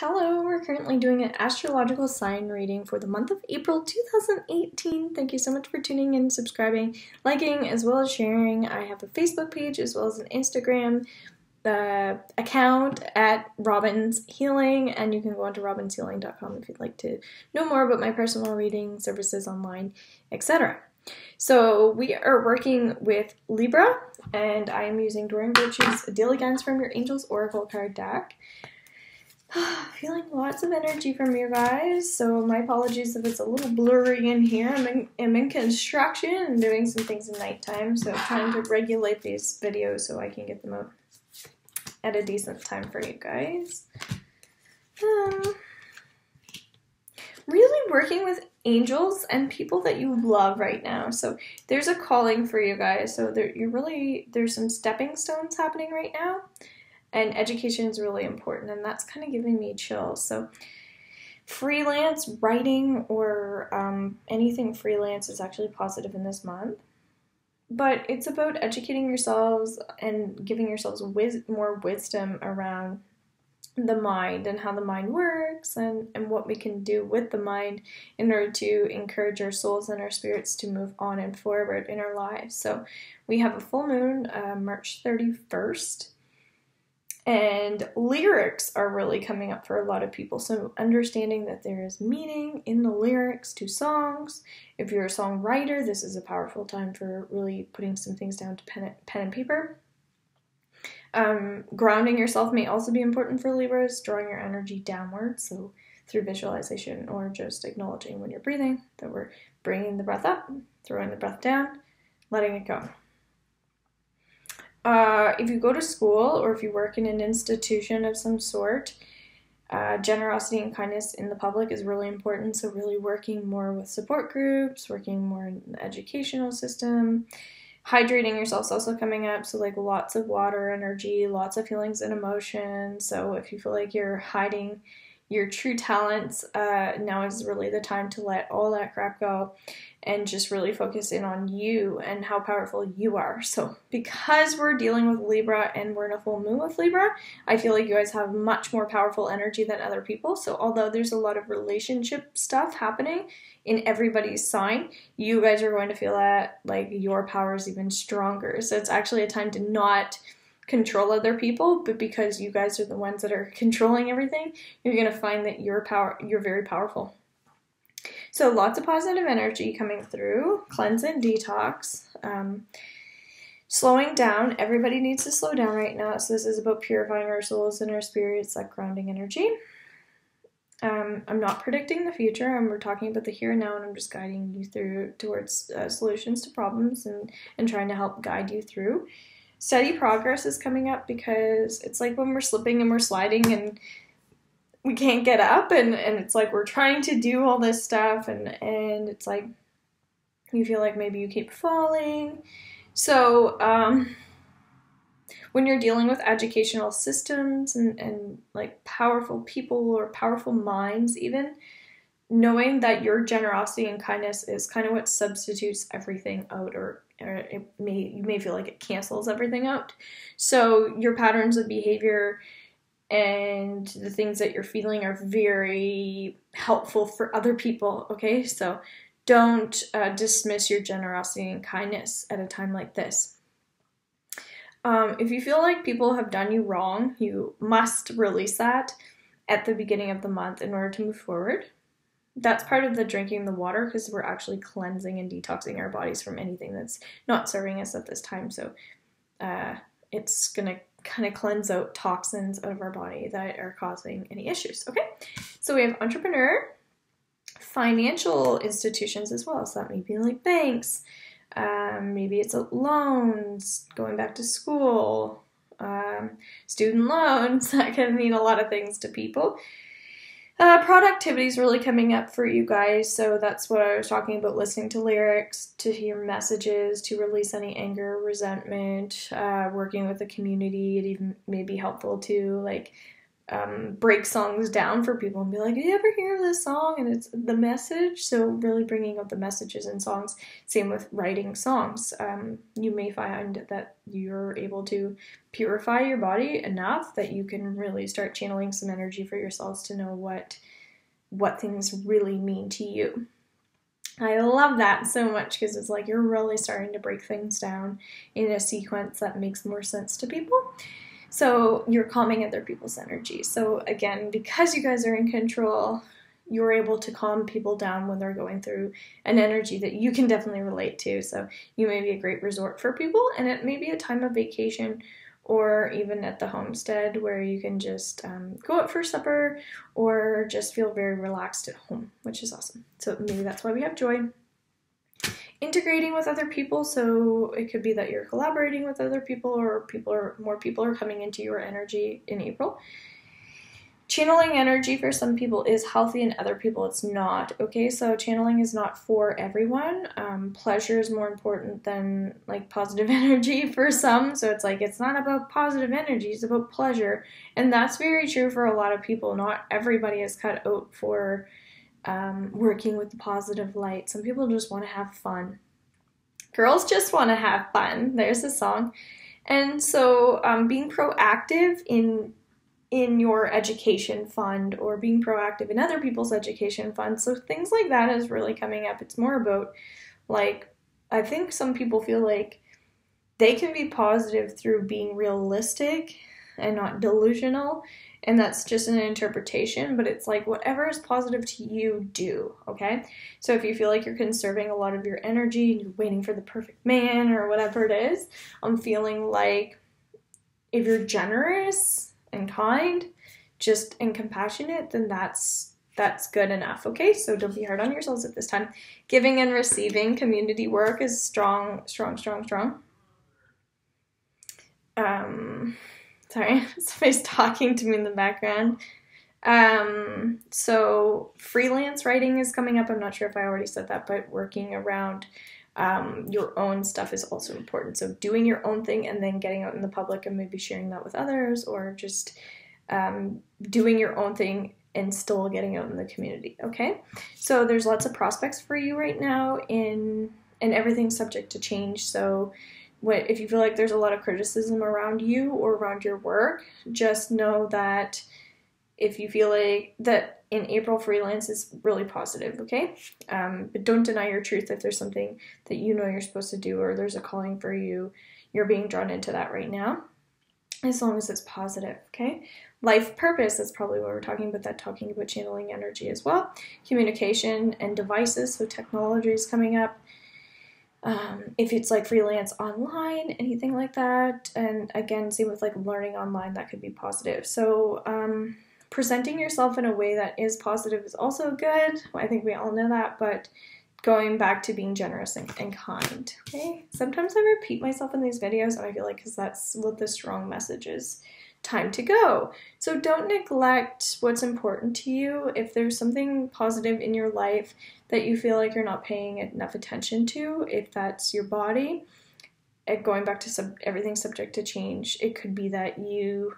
hello, we're currently doing an astrological sign reading for the month of April 2018. Thank you so much for tuning in, subscribing, liking, as well as sharing. I have a Facebook page as well as an Instagram account at Robin's Healing, and you can go on to robinshealing.com if you'd like to know more about my personal reading services online, etc. So we are working with Libra, and I am using Doreen Birch's Daily Guidance from Your Angels Oracle card deck. Feeling lots of energy from you guys, so my apologies if it's a little blurry in here. I'm in construction and doing some things at nighttime, so I'm trying to regulate these videos so I can get them out at a decent time for you guys. Really working with angels and people that you love right now. So there's a calling for you guys. So there's some stepping stones happening right now. And education is really important, and that's kind of giving me chills. So freelance writing or anything freelance is actually positive in this month. But it's about educating yourselves and giving yourselves more wisdom around the mind and how the mind works and what we can do with the mind in order to encourage our souls and our spirits to move on and forward in our lives. So we have a full moon, March 31st. And lyrics are really coming up for a lot of people. So understanding that there is meaning in the lyrics to songs. If you're a songwriter, this is a powerful time for really putting some things down to pen and paper. Grounding yourself may also be important for Libras, drawing your energy downwards. So through visualization or just acknowledging when you're breathing that we're bringing the breath up, throwing the breath down, letting it go. If you go to school or if you work in an institution of some sort, generosity and kindness in the public is really important. So really working more with support groups, working more in the educational system. Hydrating yourself is also coming up. So like lots of water, energy, lots of feelings and emotions. So if you feel like you're hiding your true talents, now is really the time to let all that crap go and just really focus in on you and how powerful you are. So because we're dealing with Libra and we're in a full moon with Libra, I feel like you guys have much more powerful energy than other people. So although there's a lot of relationship stuff happening in everybody's sign, you guys are going to feel that like your power is even stronger. So it's actually a time to not control other people, but because you guys are the ones that are controlling everything, you're going to find that you're very powerful. So lots of positive energy coming through, cleanse and detox, slowing down. Everybody needs to slow down right now. So this is about purifying our souls and our spirits, like grounding energy. I'm not predicting the future. We're talking about the here and now, and I'm just guiding you towards solutions to problems and trying to help guide you through. Steady progress is coming up because it's like when we're slipping and we're sliding and we can't get up, and it's like we're trying to do all this stuff and it's like you feel like maybe you keep falling. So when you're dealing with educational systems and like powerful people or powerful minds even, knowing that your generosity and kindness is kind of what substitutes everything out, or you may feel like it cancels everything out. So your patterns of behavior and the things that you're feeling are very helpful for other people, okay? So don't dismiss your generosity and kindness at a time like this. If you feel like people have done you wrong, you must release that at the beginning of the month in order to move forward. That's part of the drinking the water, because we're actually cleansing and detoxing our bodies from anything that's not serving us at this time. So it's going to kind of cleanse out toxins out of our body that are causing any issues. Okay, so we have entrepreneur, financial institutions as well. So that may be like banks, maybe it's loans, going back to school, student loans. That can mean a lot of things to people. Productivity is really coming up for you guys, so that's what I was talking about, listening to lyrics, to hear messages, to release any anger, resentment, working with the community. It even may be helpful to like break songs down for people and be like, "Do you ever hear this song?" And it's the message. So really bringing out the messages in songs. Same with writing songs. You may find that you're able to purify your body enough that you can really start channeling some energy for yourselves to know what things really mean to you. I love that so much because it's like you're really starting to break things down in a sequence that makes more sense to people. So you're calming other people's energy. So again, because you guys are in control, you're able to calm people down when they're going through an energy that you can definitely relate to. So you may be a great resort for people, and it may be a time of vacation or even at the homestead where you can just go out for supper or just feel very relaxed at home, which is awesome. So maybe that's why we have joy. Integrating with other people, so it could be that you're collaborating with other people or more people are coming into your energy in April. Channeling energy for some people is healthy and other people it's not, okay? So channeling is not for everyone. Pleasure is more important than like positive energy for some. So it's like, it's not about positive energy, it's about pleasure. And that's very true for a lot of people. Not everybody is cut out for working with the positive light. Some people just want to have fun. Girls just want to have fun. There's a song. And so being proactive in your education fund or being proactive in other people's education funds. So things like that is really coming up. It's more about like, I think some people feel like they can be positive through being realistic and not delusional. And that's just an interpretation, but it's like whatever is positive to you, do, okay? So if you feel like you're conserving a lot of your energy and you're waiting for the perfect man or whatever it is, I'm feeling like if you're generous and kind, just and compassionate, then that's good enough, okay? So don't be hard on yourselves at this time. Giving and receiving community work is strong. Sorry, somebody's talking to me in the background. So freelance writing is coming up. I'm not sure if I already said that, but working around your own stuff is also important. So doing your own thing and then getting out in the public and maybe sharing that with others, or just doing your own thing and still getting out in the community, okay? So there's lots of prospects for you right now and everything's subject to change. So if you feel like there's a lot of criticism around you or around your work, just know that if you feel like that in April, freelance is really positive, okay? But don't deny your truth if there's something that you know you're supposed to do or there's a calling for you. You're being drawn into that right now, as long as it's positive, okay? Life purpose, that's probably what we're talking about, talking about channeling energy as well. Communication and devices, so technology is coming up. If it's like freelance online, anything like that. And again, same with like learning online, that could be positive. So presenting yourself in a way that is positive is also good. I think we all know that, but going back to being generous and kind, okay? Sometimes I repeat myself in these videos and I feel like because that's what the strong message is. Time to go. So don't neglect what's important to you. If there's something positive in your life that you feel like you're not paying enough attention to, if that's your body, going back to everything subject to change, it could be that you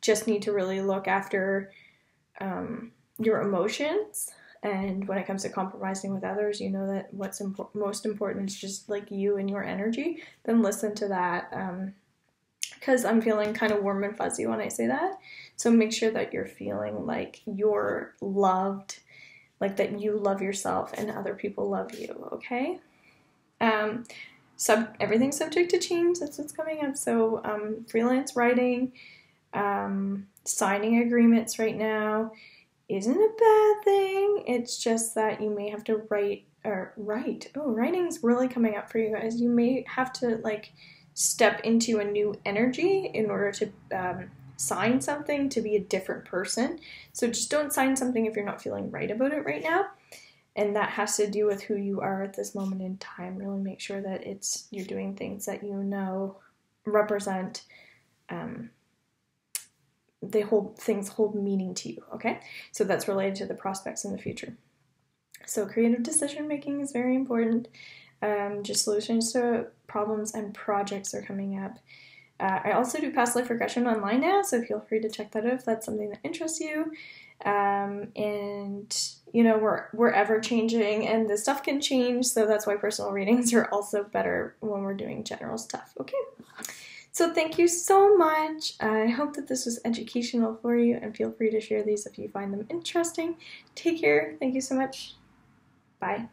just need to really look after your emotions. And when it comes to compromising with others, you know that what's most important is just like you and your energy. Then listen to that. Because I'm feeling kind of warm and fuzzy when I say that. So make sure that you're feeling like you're loved, like that you love yourself and other people love you, okay? Everything's subject to change. That's what's coming up. So freelance writing, signing agreements right now isn't a bad thing. It's just that you may have to write. Oh, writing's really coming up for you guys. You may have to like step into a new energy in order to sign something to be a different person. So just don't sign something if you're not feeling right about it right now. And that has to do with who you are at this moment in time. Really make sure that you're doing things that you know represent things hold meaning to you, okay? So that's related to the prospects in the future. So creative decision making is very important. Just solutions to problems and projects are coming up. I also do past life regression online now, so feel free to check that out if that's something that interests you. And you know, we're ever changing, and the stuff can change, so that's why personal readings are also better when we're doing general stuff. Okay, so thank you so much. I hope that this was educational for you, and feel free to share these if you find them interesting. Take care. Thank you so much. Bye.